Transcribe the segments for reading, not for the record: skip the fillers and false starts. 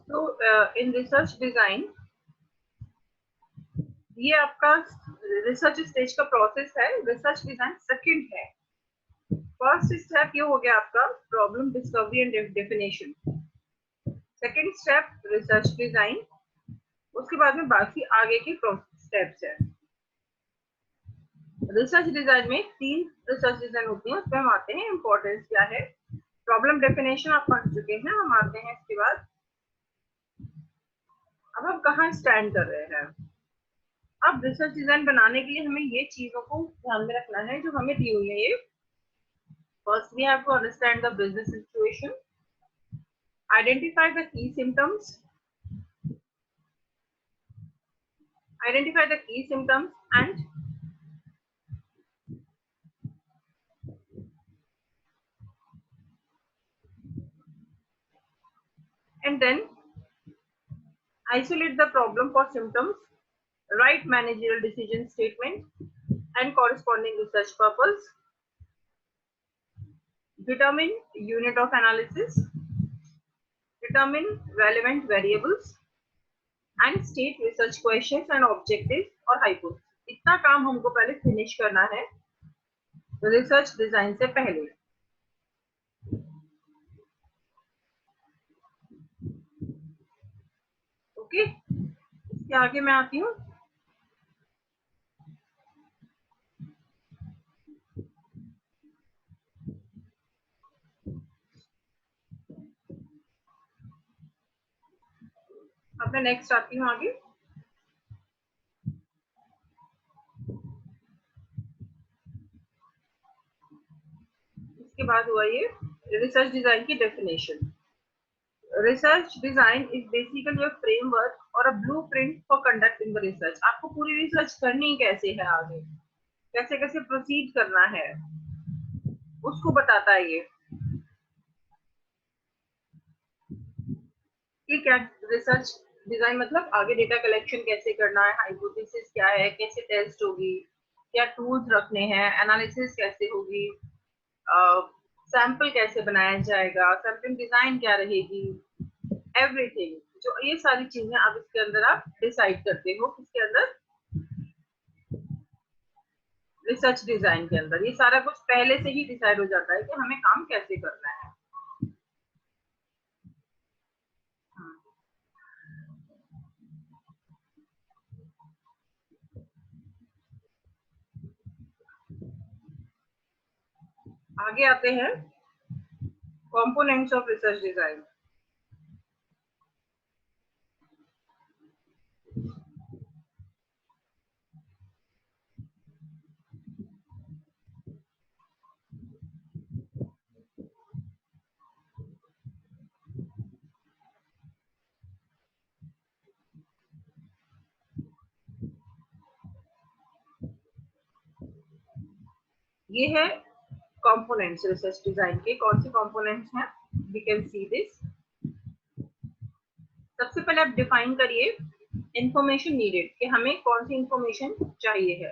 तो in research design ये आपका रिसर्च स्टेज का प्रोसेस है। रिसर्च डिजाइन सेकंड है। फर्स्ट स्टेप ये हो गया आपका problem discovery and definition. Second step research design, उसके बाद में बाकी आगे के स्टेप्स है। रिसर्च डिजाइन में 3 रिसर्च डिजाइन होती है, उसमें हम आते हैं इंपॉर्टेंस क्या है। प्रॉब्लम डेफिनेशन आप पढ़ चुके हैं, हम आते हैं इसके बाद अब हम कहाँ स्टैंड कर रहे हैं। अब रिसर्च डिजाइन बनाने के लिए हमें ये चीजों को ध्यान में रखना है जो हमें दी हुई है। ये first we have to understand the business situation, identify the key symptoms, identify the key symptoms and then isolate the problem for symptoms, write managerial decision statement and corresponding research purpose, determine unit of analysis, determine relevant variables and state research questions and objectives और hypothesis। इतना काम हमको पहले finish करना है research design से पहले। Okay, इसके आगे मैं आती हूँ। अब मैं नेक्स्ट आती हूँ आगे। इसके बाद हुआ ये रिसर्च डिजाइन की definition. Research design is basically a framework or a blueprint for conducting the research. आपको पूरी रिसर्च करनी कैसे है, आगे कैसे कैसे प्रोसीड करना है, उसको बताता है ये कि क्या रिसर्च डिजाइन मतलब आगे डेटा कलेक्शन कैसे करना है, हाइपोथेसिस क्या है, कैसे टेस्ट होगी, क्या टूल्स रखने हैं, एनालिसिस कैसे होगी, सैंपल कैसे बनाया जाएगा, सैंपलिंग डिजाइन क्या रहेगी, एवरीथिंग। जो ये सारी चीजें आप इसके अंदर आप डिसाइड करते हो, किसके अंदर, रिसर्च डिजाइन के अंदर। ये सारा कुछ पहले से ही डिसाइड हो जाता है कि हमें काम कैसे करना है। आगे आते हैं कंपोनेंट्स ऑफ रिसर्च डिजाइन। ये है कंपोनेंट्स रिसर्च डिजाइन के। कौन से कंपोनेंट्स हैं, वी कैन सी दिस। सबसे पहले आप डिफाइन करिए इंफॉर्मेशन नीडेड, कि हमें कौन सी इंफॉर्मेशन चाहिए है।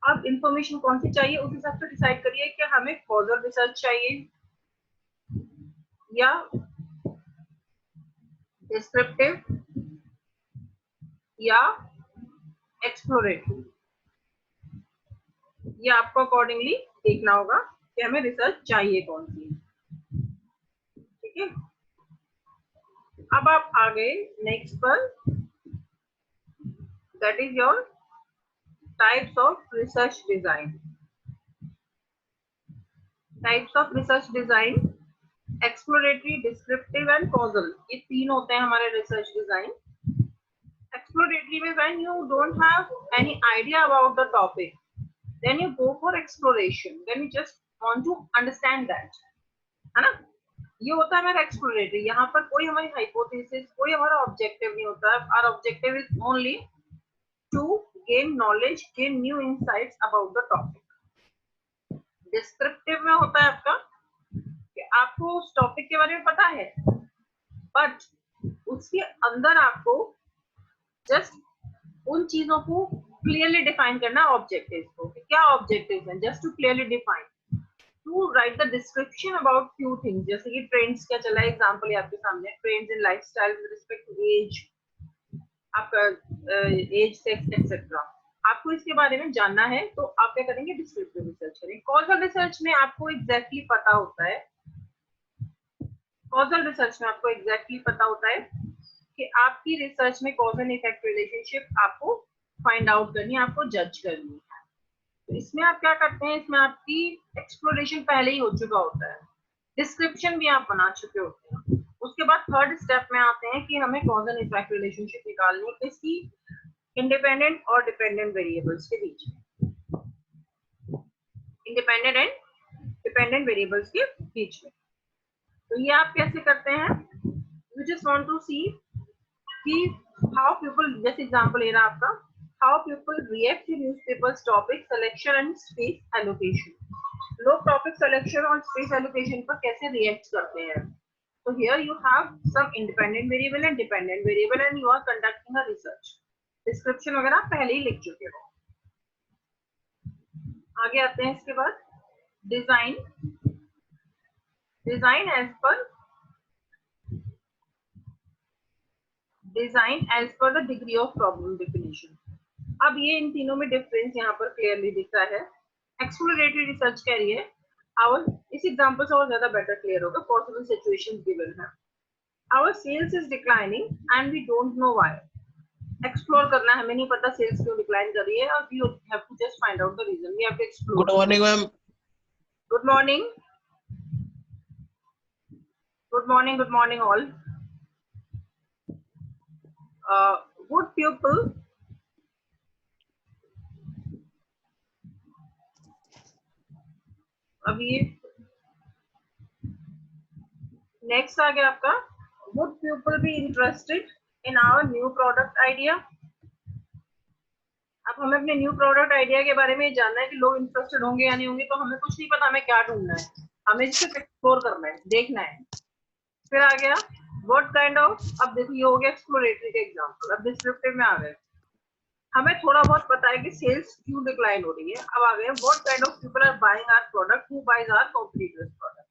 अब इंफॉर्मेशन कौन सी चाहिए उस हिसाब से डिसाइड करिए कि हमें फर्दर रिसर्च चाहिए या डिस्क्रिप्टिव या एक्सप्लोरेटरी। ये आपको अकॉर्डिंगली देखना होगा कि हमें रिसर्च चाहिए कौन सी। ठीक है, अब आप आ गए नेक्स्ट पर, that is your types of research design. Types of research design exploratory, descriptive and causal, ये 3 होते हैं हमारे रिसर्च डिजाइन। एक्सप्लोरेटरी में when you don't have any idea about the topic, then you go for exploration, then you just want to understand that, है ना। ये होता है हमारा एक्सप्लोरेटरी। यहाँ पर कोई हमारी हाइपोथेसिस, कोई हमारा ऑब्जेक्टिव नहीं होता है। Our objective is only to gain knowledge, gain new insights about the topic. Descriptive में होता है आपका कि आपको उस टॉपिक के बारे में पता है, बट उसके अंदर आपको जस्ट उन चीजों को क्लियरली डिफाइन करना, ऑब्जेक्टिव्स को, क्या ऑब्जेक्टिव्स हैं, just to clearly define. To write the description about few things, जैसे कि ट्रेंड्स क्या चला है, एग्जांपल है आपके सामने, trends in lifestyle with respect to age, आपका एज, सेक्स एक्सेट्रा। आपको इसके बारे में जानना है तो आप क्या करेंगे, डिस्क्रिप्टिव रिसर्च करेंगे। कॉजल रिसर्च में आपको एग्जैक्टली पता होता है, कॉजल रिसर्च में आपको एग्जैक्टली पता होता है कि आपकी रिसर्च में कॉज एंड इफेक्ट रिलेशनशिप आपको फाइंड आउट करनी है, आपको जज करनी है। तो इसमें आप क्या करते हैं, इसमें आपकी एक्सप्लोरेशन पहले ही हो चुका होता है, डिस्क्रिप्शन भी आप बना चुके होते हैं। उसके बाद थर्ड स्टेप में आते हैं कि हमें कॉज एंड इफेक्ट रिलेशनशिप निकालनी है इसकी इंडिपेंडेंट और डिपेंडेंट वेरिएबल्स के बीच में, इंडिपेंडेंट एंड डिपेंडेंट वेरिएबल्स के बीच में। तो ये आप कैसे करते हैं, you just want to see कि हाउ पीपल, जैसे एग्जांपल ले रहा आपका, how people react to newspapers topic selection and space allocation. लोग टॉपिक सिलेक्शन और स्पेस एलोकेशन पर कैसे रिएक्ट करते हैं। So here you have some independent variable and dependent variable and you are conducting a research. Description वगैरह पहले ही लिख चुके हो। आगे आते हैं इसके बाद design, design as per the degree of problem definition. अब ये इन तीनों में डिफरेंस यहाँ पर क्लियरली दिख रहा है। एक्सप्लोरेटरी रिसर्च कह रही है, आवर इस एग्जांपल से और ज्यादा बेटर क्लियर होगा, पॉसिबल सिचुएशंस गिवन है, our sales is declining and we don't know why. Explore करना है, हमें नहीं पता सेल्स क्यों डिक्लाइन कर रही है, और we have to just find out the reason, we have to explore. Good morning ma'am. Good morning, good morning, good morning all. Good people, अब ये नेक्स्ट आ गया आपका, would people be interested in our new product idea. अब हमें अपने new product idea के बारे में जानना है कि लोग इंटरेस्टेड होंगे या नहीं होंगे, तो हमें कुछ नहीं पता हमें क्या ढूंढना है, हमें सिर्फ एक्सप्लोर करना है, देखना है। फिर आ गया व्हाट काइंड ऑफ, अब देखो ये हो गया एक्सप्लोरेटरी का एग्जांपल। अब डिस्क्रिप्टिव में आ गए, हमें थोड़ा बहुत पता है कि सेल्स क्यों डिक्लाइन हो रही है। अब आ गए what kind of people are buying our product, who buys our competitors product.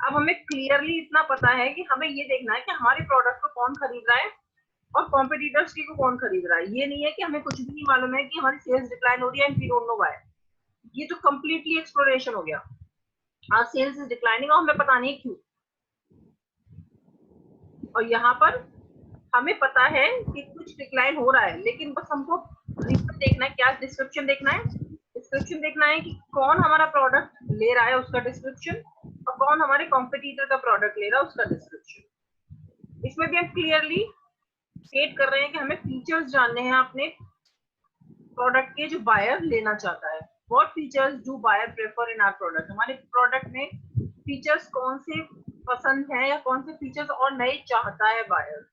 अब हमें क्लियरली इतना पता है कि हमें ये देखना है कि हमारे प्रोडक्ट को कौन खरीद रहा है और कॉम्पिटिटर्स की को कौन खरीद रहा है। ये नहीं है कि हमें कुछ भी नहीं मालूम है कि हमारी सेल्स डिक्लाइन हो रही है and we don't know why. ये तो कंप्लीटली एक्सप्लोरेशन हो गया। आवर सेल्स इज डिक्लाइनिंग और हमें पता नहीं क्यों। और यहाँ पर हमें पता है कि कुछ डिक्लाइन हो रहा है, लेकिन बस हमको रीजन देखना है, क्या डिस्क्रिप्शन देखना है, डिस्क्रिप्शन देखना है कि कौन हमारा प्रोडक्ट ले रहा है उसका डिस्क्रिप्शन, और कौन हमारे कॉम्पिटिटर का प्रोडक्ट ले रहा है उसका डिस्क्रिप्शन। इसमें भी हम क्लियरली स्टेट कर रहे हैं कि हमें फीचर्स जानने हैं अपने प्रोडक्ट के जो बायर लेना चाहता है। What features do buyer prefer in our product, हमारे प्रोडक्ट में फीचर्स कौन से पसंद है या कौन से फीचर्स और नए चाहता है बायर।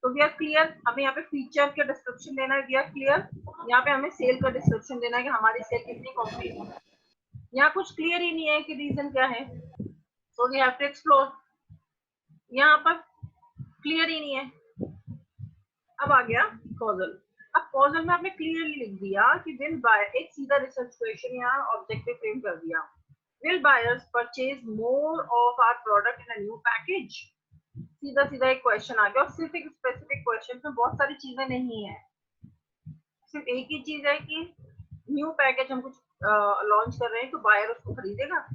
तो वी आर क्लियर, हमें यहाँ पे फीचर का डिस्क्रिप्शन देना है, वी आर क्लियर। यहाँ पे हमें सेल का डिस्क्रिप्शन देना है कि हमारी सेल कितनी कॉम्पिटिटिव है। यहाँ कुछ क्लियर ही नहीं है कि रीजन क्या है, so we have to explore. यहाँ पर क्लियर ही नहीं है। अब आ गया कॉजल। अब कॉजल में आपने क्लियरली लिख दिया कि विल बायर, एक सीधा रिसर्च क्वेश्चन यहाँ ऑब्जेक्टिव फ्रेम कर दिया, will buyers purchase more of our product in a new package. सीधा सीधा एक क्वेश्चन आ गया, और सिर्फ एक स्पेसिफिक क्वेश्चन में बहुत सारी चीजें नहीं है, सिर्फ एक ही चीज है कि न्यू पैकेज हम कुछ लॉन्च कर रहे हैं तो बायर उसको खरीदेगा।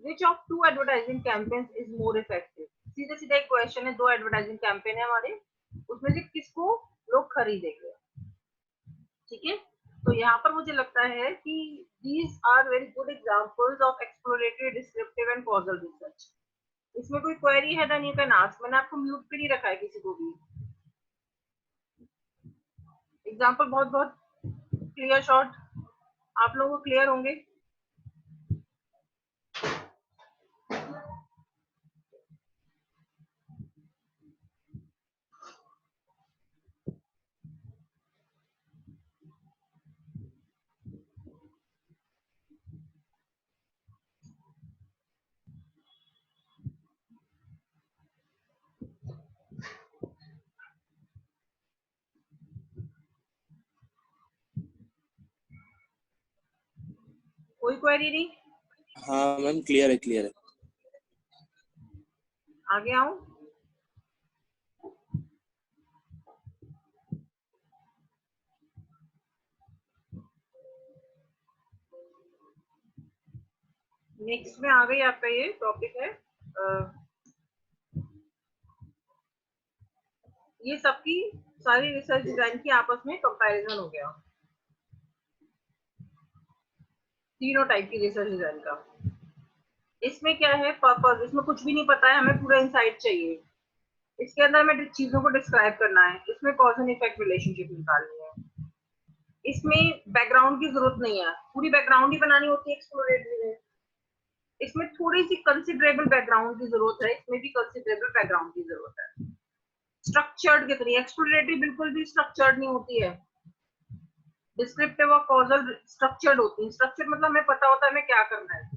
Which of two advertising campaigns is more effective, सीधा सीधा एक क्वेश्चन है, दो एडवर्टाइजिंग कैंपेन है हमारे, उसमें से किसको लोग खरीदेंगे। ठीक है, तो यहाँ पर मुझे लगता है कि these are very good examples of exploratory, descriptive and causal research. इसमें कोई क्वेरी है देन यू कैन आस्क, मैंने आपको म्यूट पे नहीं रखा है किसी को भी। एग्जांपल बहुत बहुत क्लियर शॉर्ट, आप लोगों को क्लियर होंगे। कोई क्वेरी नहीं, हाँ मैम, क्लियर है, क्लियर है। आगे आऊं? नेक्स्ट में आ गई आपका ये टॉपिक है, ये सबकी सारी रिसर्च डिजाइन की आपस में कंपैरिजन हो गया, तीनों टाइप की रिसर्च डिजाइन का। इसमें क्या है पर्पस, इसमें कुछ भी नहीं पता है, हमें पूरा इंसाइट चाहिए। इसके अंदर हमें चीजों को डिस्क्राइब करना है, इसमें कॉज एंड इफेक्ट रिलेशनशिप निकालनी है, इसमें बैकग्राउंड की जरूरत नहीं है, पूरी बैकग्राउंड ही बनानी होती है एक्सप्लोरेटरी में। इसमें थोड़ी सी कंसिडरेबल बैकग्राउंड की जरूरत है, इसमें भी कंसिडरेबल बैकग्राउंड की जरूरत है। स्ट्रक्चर्ड कितनी, एक्सप्लोरेटरी बिल्कुल भी स्ट्रक्चर्ड नहीं होती है। डिस्क्रिप्टिव और कॉजल स्ट्रक्चर्ड होती है। स्ट्रक्चर मतलब हमें पता होता है हमें क्या करना है,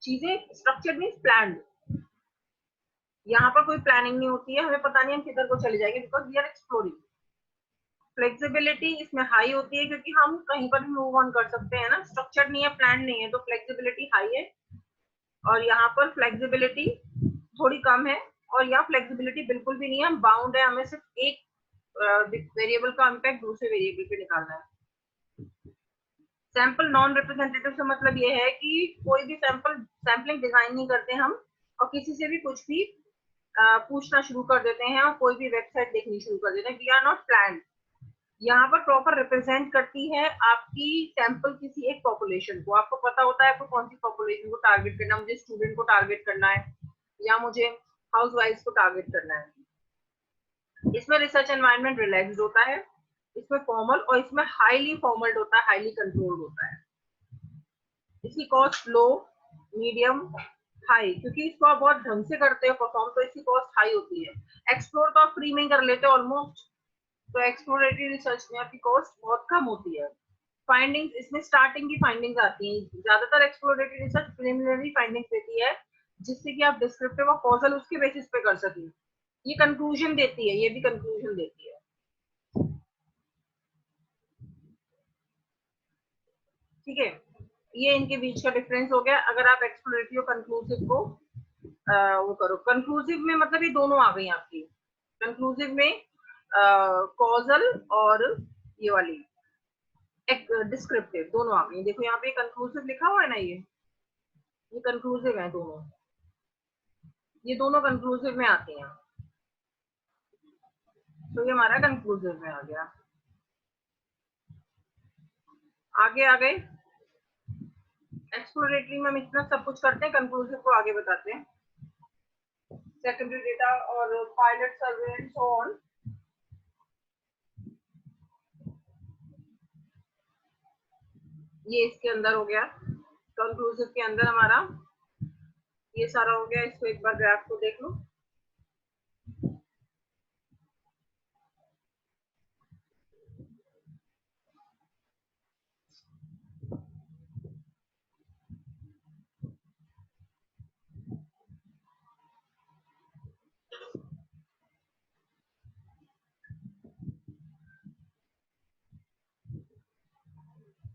चीजें स्ट्रक्चर्ड मींस प्लान्ड। यहाँ पर कोई प्लानिंग नहीं होती है, हमें पता नहीं हम किधर को चले जाएंगे, because we are exploring. Flexibility इसमें हाई होती है क्योंकि हम कहीं पर भी मूव ऑन कर सकते हैं ना, स्ट्रक्चर नहीं है, प्लान नहीं है, तो फ्लेक्सिबिलिटी हाई है। और यहाँ पर फ्लेक्सिबिलिटी थोड़ी कम है, और यहाँ फ्लेक्सिबिलिटी बिल्कुल भी नहीं है, हम बाउंड है, हमें सिर्फ एक वेरिएबल का इम्पैक्ट दूसरे वेरिएबल पे निकालना है। सैंपल नॉन रिप्रेजेंटेटिव से मतलब ये है कि कोई भी सैंपलिंग डिजाइन नहीं करते हम, और किसी से भी कुछ भी पूछना शुरू कर देते हैं, और कोई भी वेबसाइट देखनी शुरू कर देते हैं। We are not plan. यहाँ पर प्रॉपर रिप्रेजेंट करती है आपकी सैंपल किसी एक पॉपुलेशन को। आपको पता होता है आपको कौन सी पॉपुलेशन को टारगेट करना है, मुझे स्टूडेंट को टारगेट करना है या मुझे हाउस वाइफ को टारगेट करना है। इसमें रिसर्च एनवायरनमेंट रिलैक्स्ड होता है, इसमें फॉर्मल, और इसमें हाईली फॉर्मल होता है, हाईली कंट्रोल्ड होता है। इसकी कॉस्ट लो, मीडियम, हाई, क्योंकि इसको आप बहुत ढंग से करते हो परफॉर्म, तो इसकी कॉस्ट हाई होती है। एक्सप्लोर तो आप फ्री में कर लेते हो ऑलमोस्ट, तो एक्सप्लोरेटरी रिसर्च में आपकी कॉस्ट बहुत कम होती है। फाइंडिंग्स, इसमें स्टार्टिंग की फाइंडिंग्स आती हैं। ज्यादातर एक्सप्लोरेटरी रिसर्च प्रिलिमिनरी फाइंडिंग्स देती है, जिससे कि आप डिस्क्रिप्टिव और कॉजल उसके बेसिस पे कर सकें। ये कंक्लूजन देती है, ये भी कंक्लूजन देती है। ठीक है, ये इनके बीच का डिफरेंस हो गया। अगर आप एक्सप्लोरेटरी और कंक्लूसिव को वो करो, कंक्लूसिव में मतलब ये दोनों आ गई आपकी। कंक्लूसिव में कॉजल और ये वाली एक डिस्क्रिप्टिव दोनों आ गई। देखो यहाँ पे कंक्लूसिव लिखा हुआ है ना, ये कंक्लूसिव है दोनों, ये दोनों कंक्लूसिव में आती हैं, तो ये हमारा कंक्लूसिव में आ गया। आगे आ गए एक्सप्लोरेटरी में हम इतना सब कुछ करते हैं, कंक्लूसिव को आगे बताते हैं। सेकेंडरी डेटा और pilot survey and so on. ये इसके अंदर हो गया, कंक्लूसिव के अंदर हमारा ये सारा हो गया। इसको एक बार ग्राफ को देख लो।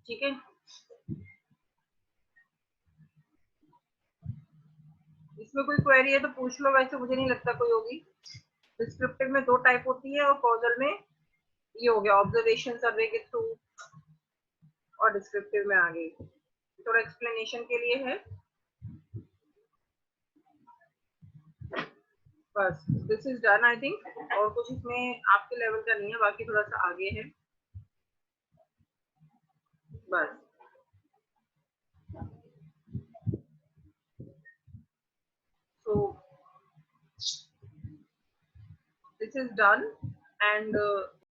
ठीक है, इसमें कोई क्वेरी है तो पूछ लो, वैसे मुझे नहीं लगता कोई होगी। डिस्क्रिप्टिव में दो टाइप होती है, और कॉजल में ये हो गया ऑब्जर्वेशन सर्वे के थ्रू, और डिस्क्रिप्टिव में आ गई। थोड़ा एक्सप्लेनेशन के लिए है बस। This is done I think, और कुछ इसमें आपके लेवल का नहीं है, बाकी थोड़ा सा आगे है बस। So this is done, and